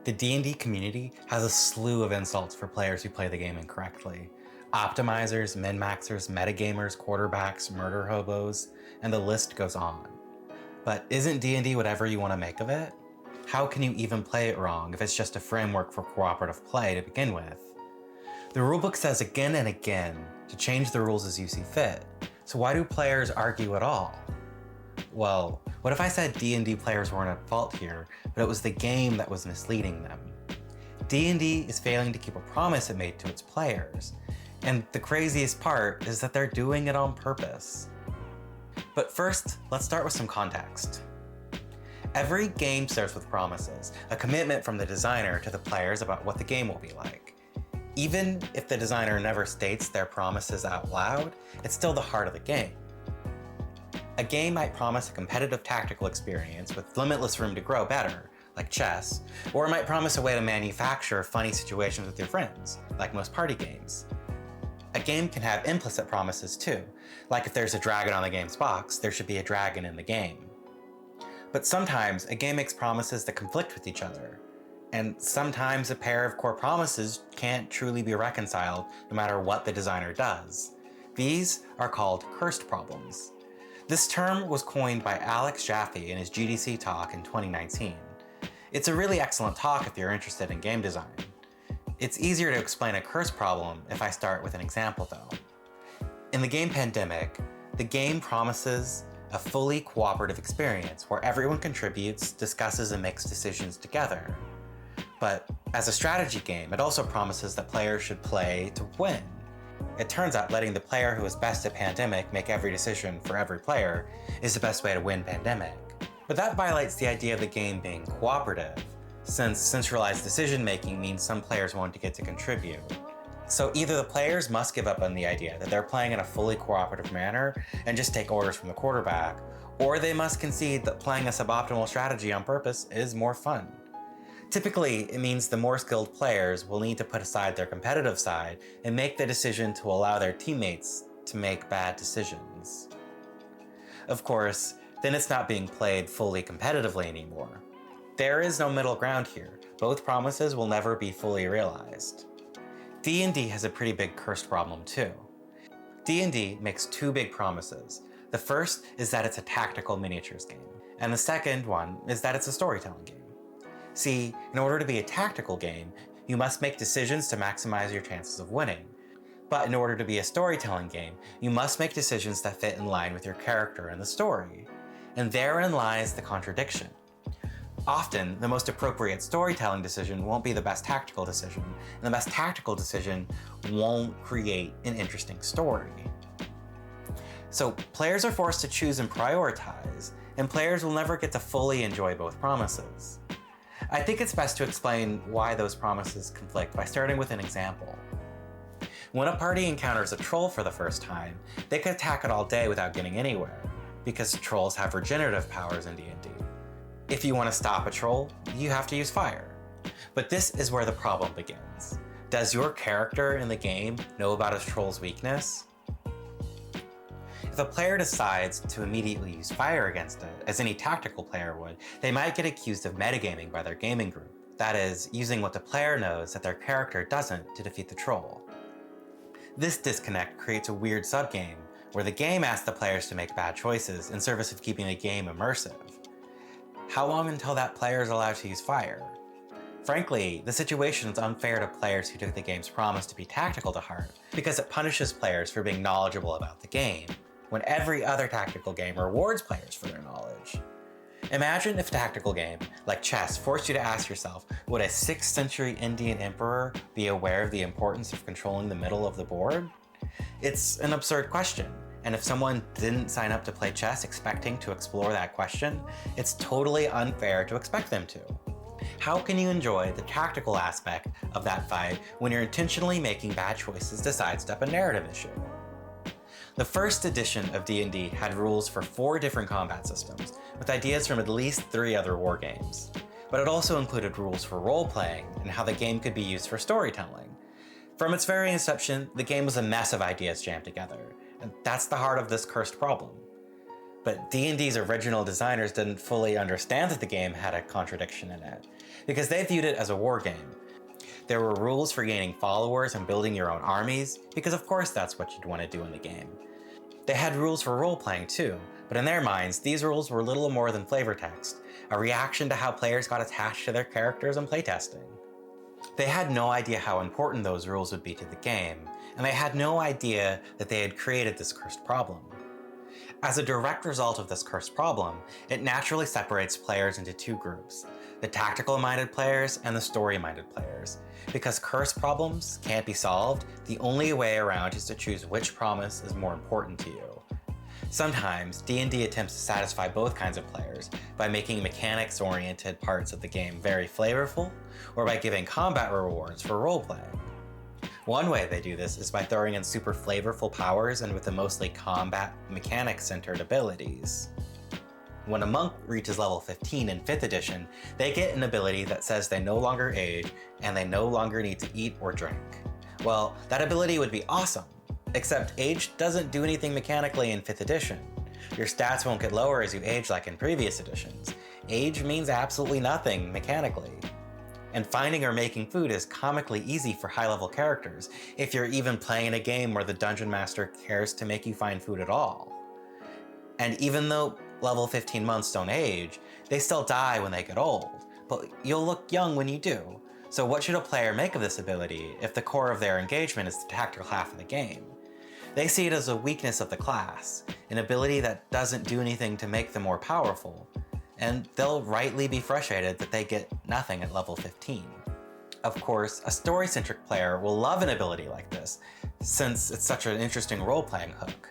The D&D community has a slew of insults for players who play the game incorrectly. Optimizers, min-maxers, metagamers, quarterbacks, murder hobos, and the list goes on. But isn't D&D whatever you want to make of it? How can you even play it wrong if it's just a framework for cooperative play to begin with? The rulebook says again and again to change the rules as you see fit, so why do players argue at all? Well, what if I said D&D players weren't at fault here, but it was the game that was misleading them? D&D is failing to keep a promise it made to its players, and the craziest part is that they're doing it on purpose. But first, let's start with some context. Every game starts with promises, a commitment from the designer to the players about what the game will be like. Even if the designer never states their promises out loud, it's still the heart of the game. A game might promise a competitive tactical experience with limitless room to grow better, like chess, or it might promise a way to manufacture funny situations with your friends, like most party games. A game can have implicit promises too, like if there's a dragon on the game's box, there should be a dragon in the game. But sometimes a game makes promises that conflict with each other, and sometimes a pair of core promises can't truly be reconciled no matter what the designer does. These are called cursed problems. This term was coined by Alex Jaffe in his GDC talk in 2019. It's a really excellent talk if you're interested in game design. It's easier to explain a curse problem if I start with an example though. In the game Pandemic, the game promises a fully cooperative experience where everyone contributes, discusses, and makes decisions together. But as a strategy game, it also promises that players should play to win. It turns out letting the player who is best at Pandemic make every decision for every player is the best way to win Pandemic. But that violates the idea of the game being cooperative, since centralized decision-making means some players won't get to contribute. So either the players must give up on the idea that they're playing in a fully cooperative manner and just take orders from the quarterback, or they must concede that playing a suboptimal strategy on purpose is more fun. Typically, it means the more skilled players will need to put aside their competitive side and make the decision to allow their teammates to make bad decisions. Of course, then it's not being played fully competitively anymore. There is no middle ground here. Both promises will never be fully realized. D&D has a pretty big cursed problem too. D&D makes two big promises. The first is that it's a tactical miniatures game, and the second one is that it's a storytelling game. See, in order to be a tactical game, you must make decisions to maximize your chances of winning. But in order to be a storytelling game, you must make decisions that fit in line with your character and the story. And therein lies the contradiction. Often, the most appropriate storytelling decision won't be the best tactical decision, and the best tactical decision won't create an interesting story. So players are forced to choose and prioritize, and players will never get to fully enjoy both promises. I think it's best to explain why those promises conflict by starting with an example. When a party encounters a troll for the first time, they could attack it all day without getting anywhere, because trolls have regenerative powers in D&D. If you want to stop a troll, you have to use fire. But this is where the problem begins. Does your character in the game know about a troll's weakness? If a player decides to immediately use fire against it, as any tactical player would, they might get accused of metagaming by their gaming group. That is, using what the player knows that their character doesn't to defeat the troll. This disconnect creates a weird subgame, where the game asks the players to make bad choices in service of keeping the game immersive. How long until that player is allowed to use fire? Frankly, the situation is unfair to players who took the game's promise to be tactical to heart, because it punishes players for being knowledgeable about the game, when every other tactical game rewards players for their knowledge. Imagine if a tactical game, like chess, forced you to ask yourself, would a 6th century Indian emperor be aware of the importance of controlling the middle of the board? It's an absurd question, and if someone didn't sign up to play chess expecting to explore that question, it's totally unfair to expect them to. How can you enjoy the tactical aspect of that fight when you're intentionally making bad choices to sidestep a narrative issue? The first edition of D&D had rules for 4 different combat systems, with ideas from at least 3 other war games. But it also included rules for role-playing and how the game could be used for storytelling. From its very inception, the game was a mess of ideas jammed together, and that's the heart of this cursed problem. But D&D's original designers didn't fully understand that the game had a contradiction in it, because they viewed it as a war game. There were rules for gaining followers and building your own armies, because of course that's what you'd want to do in the game. They had rules for role-playing too, but in their minds, these rules were little more than flavor text, a reaction to how players got attached to their characters in playtesting. They had no idea how important those rules would be to the game, and they had no idea that they had created this cursed problem. As a direct result of this cursed problem, it naturally separates players into two groups: the tactical-minded players and the story-minded players. Because cursed problems can't be solved, the only way around is to choose which promise is more important to you. Sometimes, D&D attempts to satisfy both kinds of players by making mechanics-oriented parts of the game very flavorful, or by giving combat rewards for role-playing. One way they do this is by throwing in super flavorful powers and with the mostly combat mechanics-centered abilities. When a monk reaches level 15 in 5th edition, they get an ability that says they no longer age and they no longer need to eat or drink. Well, that ability would be awesome, except age doesn't do anything mechanically in 5th edition. Your stats won't get lower as you age like in previous editions. Age means absolutely nothing mechanically. And finding or making food is comically easy for high-level characters, if you're even playing a game where the dungeon master cares to make you find food at all. And even though level 15 monks don't age, they still die when they get old, but you'll look young when you do. So what should a player make of this ability if the core of their engagement is the tactical half of the game? They see it as a weakness of the class, an ability that doesn't do anything to make them more powerful, and they'll rightly be frustrated that they get nothing at level 15. Of course, a story-centric player will love an ability like this, since it's such an interesting role-playing hook.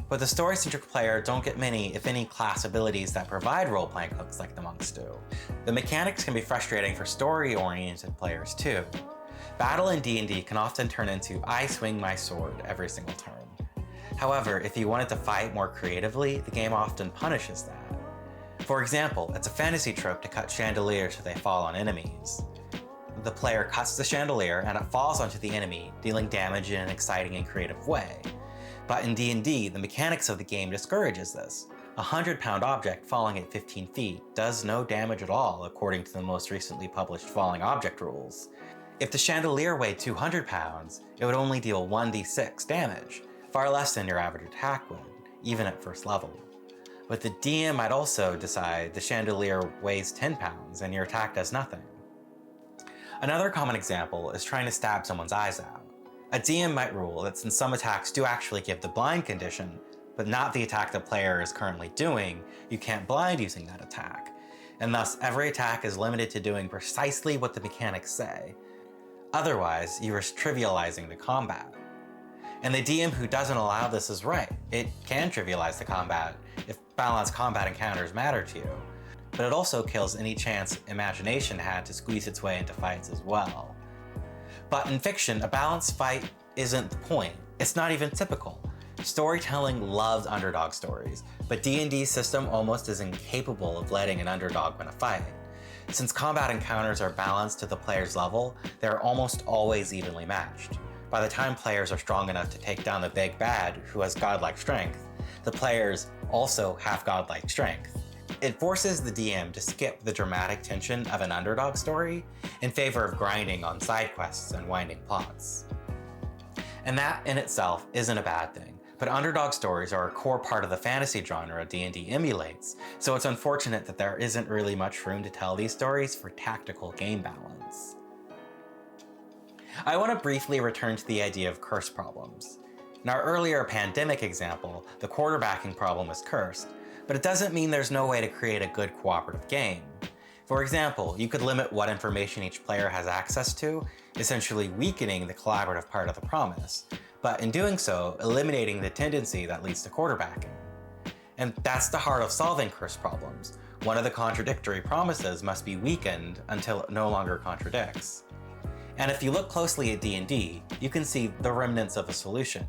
But the story-centric player don't get many, if any, class abilities that provide role-playing hooks like the monks do. The mechanics can be frustrating for story-oriented players too. Battle in D&D can often turn into I swing my sword every single turn. However, if you wanted to fight more creatively, the game often punishes that. For example, it's a fantasy trope to cut chandeliers so they fall on enemies. The player cuts the chandelier and it falls onto the enemy, dealing damage in an exciting and creative way. But in D&D, the mechanics of the game discourages this. A 100-pound object falling at 15 feet does no damage at all according to the most recently published falling object rules. If the chandelier weighed 200 pounds, it would only deal 1d6 damage, far less than your average attack would, even at first level. But the DM might also decide the chandelier weighs 10 pounds and your attack does nothing. Another common example is trying to stab someone's eyes out. A DM might rule that since some attacks do actually give the blind condition, but not the attack the player is currently doing, you can't blind using that attack, and thus every attack is limited to doing precisely what the mechanics say. Otherwise, you risk trivializing the combat. And the DM who doesn't allow this is right. It can trivialize the combat if balanced combat encounters matter to you, but it also kills any chance imagination had to squeeze its way into fights as well. But in fiction, a balanced fight isn't the point. It's not even typical. Storytelling loves underdog stories, but D&D's system almost is incapable of letting an underdog win a fight. Since combat encounters are balanced to the player's level, they're almost always evenly matched. By the time players are strong enough to take down the big bad who has godlike strength, the players also have godlike strength. It forces the DM to skip the dramatic tension of an underdog story in favor of grinding on side quests and winding plots. And that in itself isn't a bad thing, but underdog stories are a core part of the fantasy genre D&D emulates, so it's unfortunate that there isn't really much room to tell these stories for tactical game balance. I want to briefly return to the idea of curse problems. In our earlier pandemic example, the quarterbacking problem is cursed, but it doesn't mean there's no way to create a good cooperative game. For example, you could limit what information each player has access to, essentially weakening the collaborative part of the promise, but in doing so, eliminating the tendency that leads to quarterbacking. And that's the heart of solving curse problems. One of the contradictory promises must be weakened until it no longer contradicts. And if you look closely at D&D, you can see the remnants of a solution.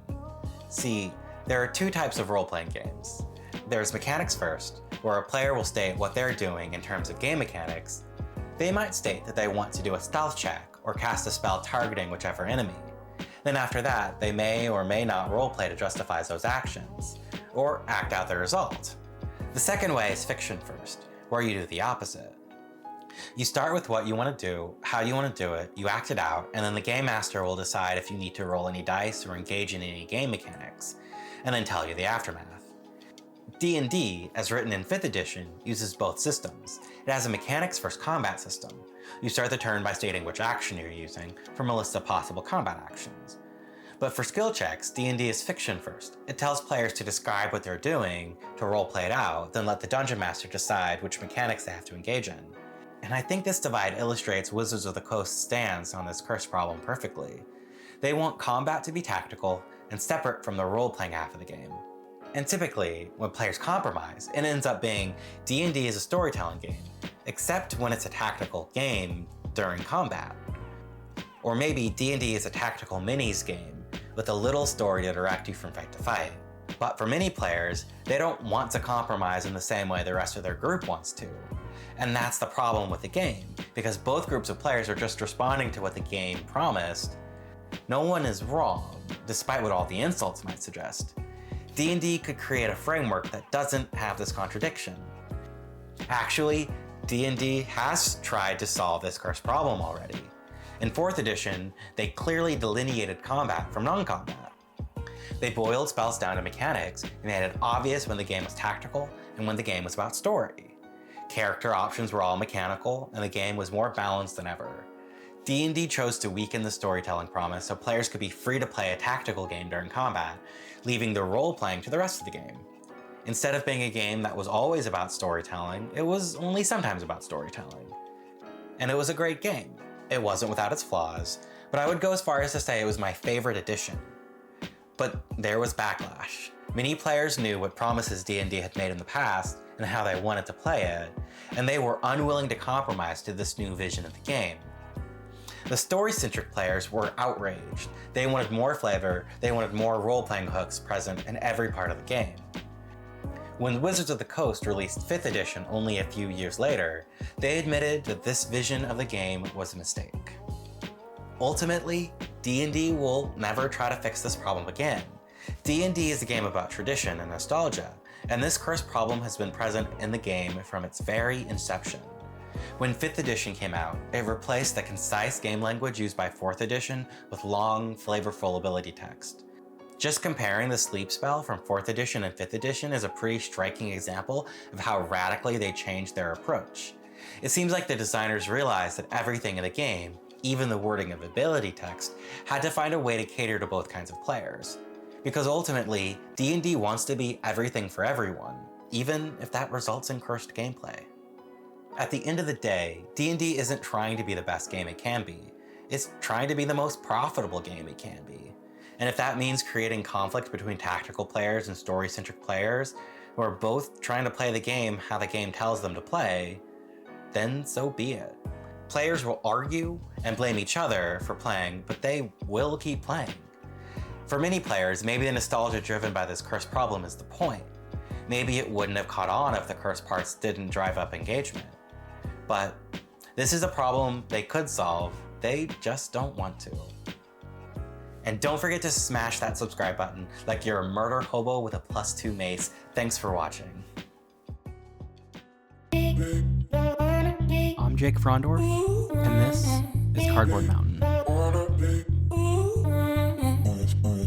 See, there are two types of role-playing games. There's mechanics first, where a player will state what they're doing in terms of game mechanics. They might state that they want to do a stealth check or cast a spell targeting whichever enemy. Then after that, they may or may not roleplay to justify those actions, or act out the result. The second way is fiction first, where you do the opposite. You start with what you want to do, how you want to do it, you act it out, and then the game master will decide if you need to roll any dice or engage in any game mechanics, and then tell you the aftermath. D&D, as written in 5th edition, uses both systems. It has a mechanics first combat system. You start the turn by stating which action you're using from a list of possible combat actions. But for skill checks, D&D is fiction first. It tells players to describe what they're doing, to roleplay it out, then let the dungeon master decide which mechanics they have to engage in. And I think this divide illustrates Wizards of the Coast's stance on this curse problem perfectly. They want combat to be tactical and separate from the role-playing half of the game. And typically, when players compromise, it ends up being D&D is a storytelling game, except when it's a tactical game during combat. Or maybe D&D is a tactical minis game with a little story to direct you from fight to fight. But for many players, they don't want to compromise in the same way the rest of their group wants to. And that's the problem with the game, because both groups of players are just responding to what the game promised. No one is wrong, despite what all the insults might suggest. D&D could create a framework that doesn't have this contradiction. Actually, D&D has tried to solve this curse problem already. In 4th edition, they clearly delineated combat from non-combat. They boiled spells down to mechanics and made it obvious when the game was tactical and when the game was about story. Character options were all mechanical, and the game was more balanced than ever. D&D chose to weaken the storytelling promise so players could be free to play a tactical game during combat, leaving the role-playing to the rest of the game. Instead of being a game that was always about storytelling, it was only sometimes about storytelling. And it was a great game. It wasn't without its flaws, but I would go as far as to say it was my favorite edition. But there was backlash. Many players knew what promises D&D had made in the past and how they wanted to play it, and they were unwilling to compromise to this new vision of the game. The story-centric players were outraged. They wanted more flavor, they wanted more role-playing hooks present in every part of the game. When Wizards of the Coast released 5th edition only a few years later, they admitted that this vision of the game was a mistake. Ultimately, D&D will never try to fix this problem again. D&D is a game about tradition and nostalgia, and this curse problem has been present in the game from its very inception. When 5th edition came out, it replaced the concise game language used by 4th edition with long, flavorful ability text. Just comparing the sleep spell from 4th edition and 5th edition is a pretty striking example of how radically they changed their approach. It seems like the designers realized that everything in the game, even the wording of ability text, had to find a way to cater to both kinds of players. Because ultimately, D&D wants to be everything for everyone, even if that results in cursed gameplay. At the end of the day, D&D isn't trying to be the best game it can be. It's trying to be the most profitable game it can be. And if that means creating conflict between tactical players and story-centric players, who are both trying to play the game how the game tells them to play, then so be it. Players will argue and blame each other for playing, but they will keep playing. For many players, maybe the nostalgia driven by this curse problem is the point. Maybe it wouldn't have caught on if the curse parts didn't drive up engagement. But this is a problem they could solve, they just don't want to. And don't forget to smash that subscribe button like you're a murder hobo with a +2 mace. Thanks for watching. I'm Jake Frondorf, and this is Cardboard Mountain.